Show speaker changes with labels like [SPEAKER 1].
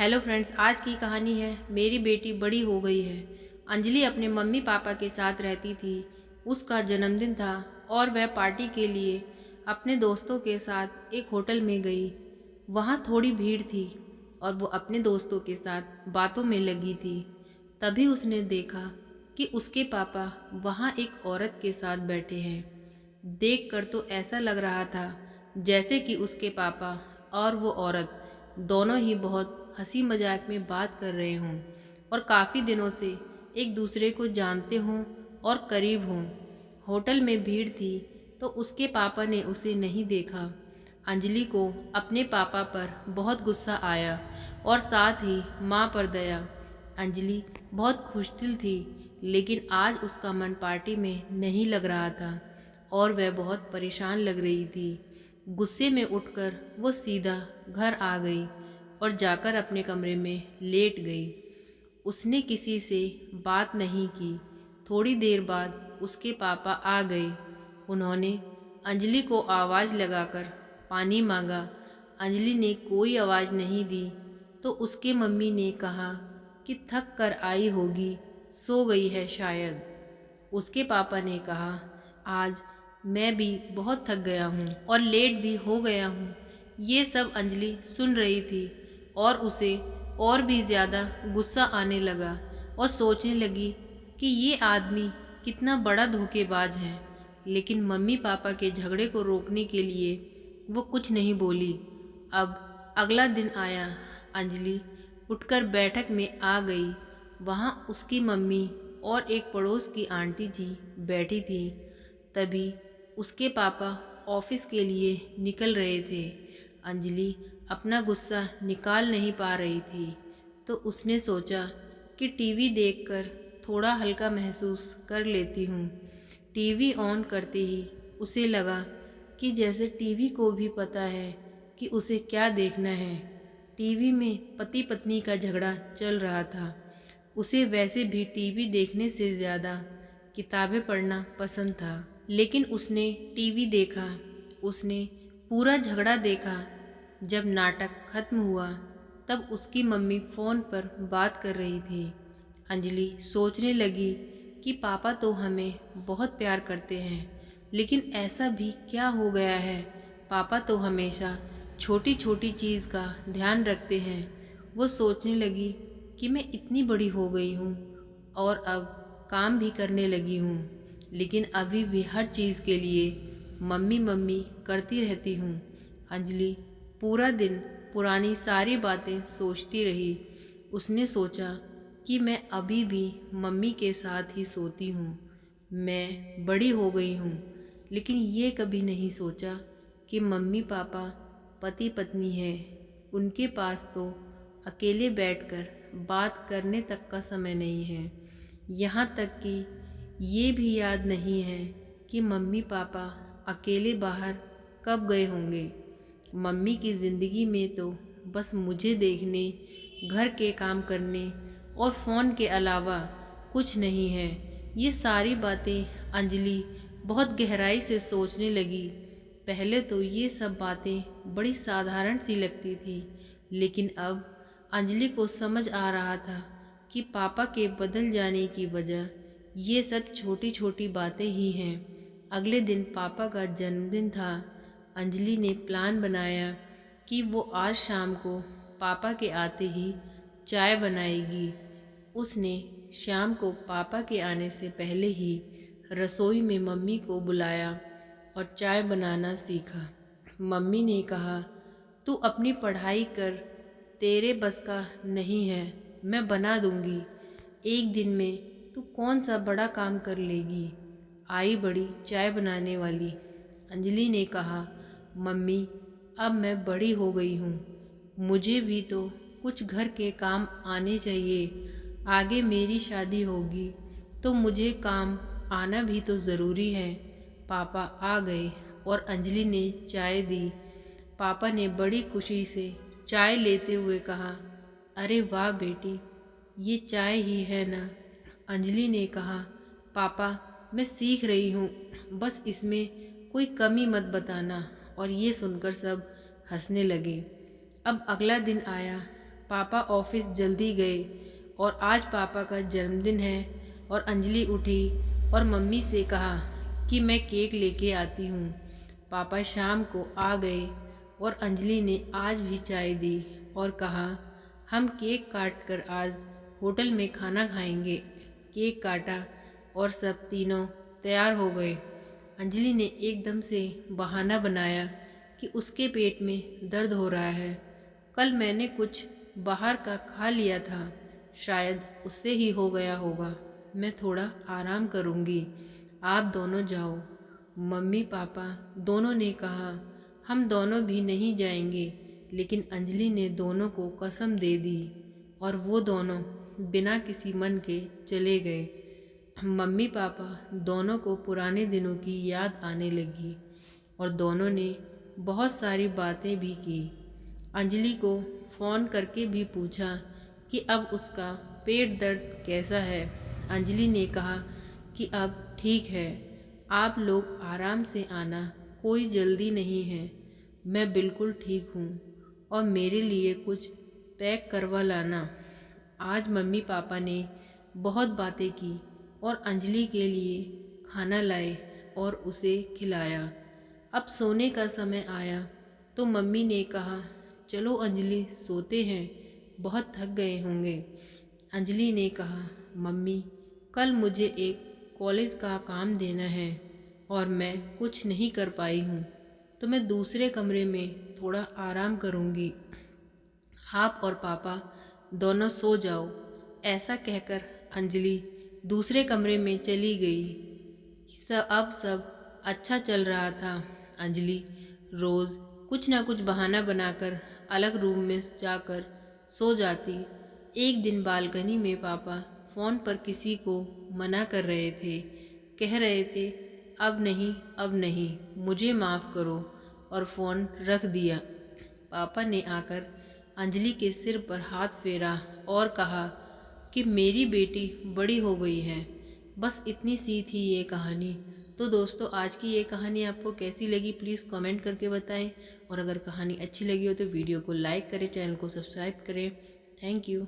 [SPEAKER 1] Hello friends, आज की कहानी है मेरी बेटी बड़ी हो गई है। अंजलि अपने मम्मी पापा के साथ रहती थी। उसका जन्मदिन था और वह पार्टी के लिए अपने दोस्तों के साथ एक होटल में गई। वहाँ थोड़ी भीड़ थी और वो अपने दोस्तों के साथ बातों में लगी थी। तभी उसने देखा कि उसके पापा वहाँ एक औरत के साथ बैठे हैं। देखकर तो ऐसा लग रहा था जैसे कि उसके पापा और वो औरत दोनों ही बहुत हंसी मजाक में बात कर रहे हों और काफ़ी दिनों से एक दूसरे को जानते हों और करीब हों। होटल में भीड़ थी तो उसके पापा ने उसे नहीं देखा। अंजलि को अपने पापा पर बहुत गुस्सा आया और साथ ही माँ पर दया। अंजलि बहुत खुशदिल थी, लेकिन आज उसका मन पार्टी में नहीं लग रहा था और वह बहुत परेशान लग रही थी। गुस्से में उठकर वो सीधा घर आ गई और जाकर अपने कमरे में लेट गई। उसने किसी से बात नहीं की। थोड़ी देर बाद उसके पापा आ गए। उन्होंने अंजलि को आवाज़ लगाकर पानी मांगा। अंजलि ने कोई आवाज़ नहीं दी तो उसके मम्मी ने कहा कि थक कर आई होगी, सो गई है शायद। उसके पापा ने कहा, आज मैं भी बहुत थक गया हूँ और लेट भी हो गया हूँ। ये सब अंजलि सुन रही थी और उसे और भी ज़्यादा गुस्सा आने लगा और सोचने लगी कि ये आदमी कितना बड़ा धोखेबाज है। लेकिन मम्मी पापा के झगड़े को रोकने के लिए वो कुछ नहीं बोली। अब अगला दिन आया। अंजलि उठकर बैठक में आ गई। वहाँ उसकी मम्मी और एक पड़ोस की आंटी जी बैठी थी। तभी उसके पापा ऑफिस के लिए निकल रहे थे। अंजलि अपना गुस्सा निकाल नहीं पा रही थी तो उसने सोचा कि टीवी देखकर थोड़ा हल्का महसूस कर लेती हूँ। टीवी ऑन करते ही उसे लगा कि जैसे टीवी को भी पता है कि उसे क्या देखना है। टीवी में पति पत्नी का झगड़ा चल रहा था। उसे वैसे भी टीवी देखने से ज़्यादा किताबें पढ़ना पसंद था। लेकिन उसने टीवी देखा, उसने पूरा झगड़ा देखा। जब नाटक खत्म हुआ तब उसकी मम्मी फ़ोन पर बात कर रही थी। अंजलि सोचने लगी कि पापा तो हमें बहुत प्यार करते हैं, लेकिन ऐसा भी क्या हो गया है। पापा तो हमेशा छोटी छोटी चीज़ का ध्यान रखते हैं। वो सोचने लगी कि मैं इतनी बड़ी हो गई हूँ और अब काम भी करने लगी हूँ, लेकिन अभी भी हर चीज़ के लिए मम्मी मम्मी करती रहती हूँ। अंजलि पूरा दिन पुरानी सारी बातें सोचती रही। उसने सोचा कि मैं अभी भी मम्मी के साथ ही सोती हूँ। मैं बड़ी हो गई हूँ, लेकिन ये कभी नहीं सोचा कि मम्मी पापा पति पत्नी है। उनके पास तो अकेले बैठकर बात करने तक का समय नहीं है। यहाँ तक कि ये भी याद नहीं है कि मम्मी पापा अकेले बाहर कब गए होंगे। मम्मी की ज़िंदगी में तो बस मुझे देखने, घर के काम करने और फ़ोन के अलावा कुछ नहीं है। ये सारी बातें अंजलि बहुत गहराई से सोचने लगी। पहले तो ये सब बातें बड़ी साधारण सी लगती थी, लेकिन अब अंजलि को समझ आ रहा था कि पापा के बदल जाने की वजह ये सब छोटी छोटी बातें ही हैं। अगले दिन पापा का जन्मदिन था। अंजलि ने प्लान बनाया कि वो आज शाम को पापा के आते ही चाय बनाएगी। उसने शाम को पापा के आने से पहले ही रसोई में मम्मी को बुलाया और चाय बनाना सीखा। मम्मी ने कहा, तू अपनी पढ़ाई कर, तेरे बस का नहीं है, मैं बना दूंगी। एक दिन में तू कौन सा बड़ा काम कर लेगी। आई बड़ी चाय बनाने वाली। अंजलि ने कहा, मम्मी अब मैं बड़ी हो गई हूँ, मुझे भी तो कुछ घर के काम आने चाहिए। आगे मेरी शादी होगी तो मुझे काम आना भी तो ज़रूरी है। पापा आ गए और अंजलि ने चाय दी। पापा ने बड़ी खुशी से चाय लेते हुए कहा, अरे वाह बेटी, ये चाय ही है ना। अंजलि ने कहा, पापा मैं सीख रही हूँ, बस इसमें कोई कमी मत बताना। और ये सुनकर सब हंसने लगे। अब अगला दिन आया। पापा ऑफिस जल्दी गए और आज पापा का जन्मदिन है। और अंजलि उठी और मम्मी से कहा कि मैं केक लेके आती हूँ। पापा शाम को आ गए और अंजलि ने आज भी चाय दी और कहा हम केक काट कर आज होटल में खाना खाएंगे। केक काटा और सब तीनों तैयार हो गए। अंजलि ने एकदम से बहाना बनाया कि उसके पेट में दर्द हो रहा है। कल मैंने कुछ बाहर का खा लिया था, शायद उससे ही हो गया होगा। मैं थोड़ा आराम करूँगी, आप दोनों जाओ। मम्मी पापा दोनों ने कहा हम दोनों भी नहीं जाएंगे, लेकिन अंजलि ने दोनों को कसम दे दी और वो दोनों बिना किसी मन के चले गए। मम्मी पापा दोनों को पुराने दिनों की याद आने लगी और दोनों ने बहुत सारी बातें भी की। अंजलि को फ़ोन करके भी पूछा कि अब उसका पेट दर्द कैसा है। अंजलि ने कहा कि अब ठीक है, आप लोग आराम से आना, कोई जल्दी नहीं है। मैं बिल्कुल ठीक हूँ और मेरे लिए कुछ पैक करवा लाना। आज मम्मी पापा ने बहुत बातें की और अंजलि के लिए खाना लाए और उसे खिलाया। अब सोने का समय आया तो मम्मी ने कहा चलो अंजलि सोते हैं, बहुत थक गए होंगे। अंजलि ने कहा मम्मी कल मुझे एक कॉलेज का काम देना है और मैं कुछ नहीं कर पाई हूँ, तो मैं दूसरे कमरे में थोड़ा आराम करूँगी। आप और पापा दोनों सो जाओ। ऐसा कहकर अंजलि दूसरे कमरे में चली गई। अब सब अच्छा चल रहा था। अंजलि रोज़ कुछ ना कुछ बहाना बनाकर अलग रूम में जाकर सो जाती। एक दिन बालकनी में पापा फ़ोन पर किसी को मना कर रहे थे, कह रहे थे अब नहीं, अब नहीं, मुझे माफ़ करो, और फ़ोन रख दिया। पापा ने आकर अंजलि के सिर पर हाथ फेरा और कहा कि मेरी बेटी बड़ी हो गई है। बस इतनी सी थी ये कहानी। तो दोस्तों आज की ये कहानी आपको कैसी लगी प्लीज़ कमेंट करके बताएं, और अगर कहानी अच्छी लगी हो तो वीडियो को लाइक करें, चैनल को सब्सक्राइब करें। Thank you.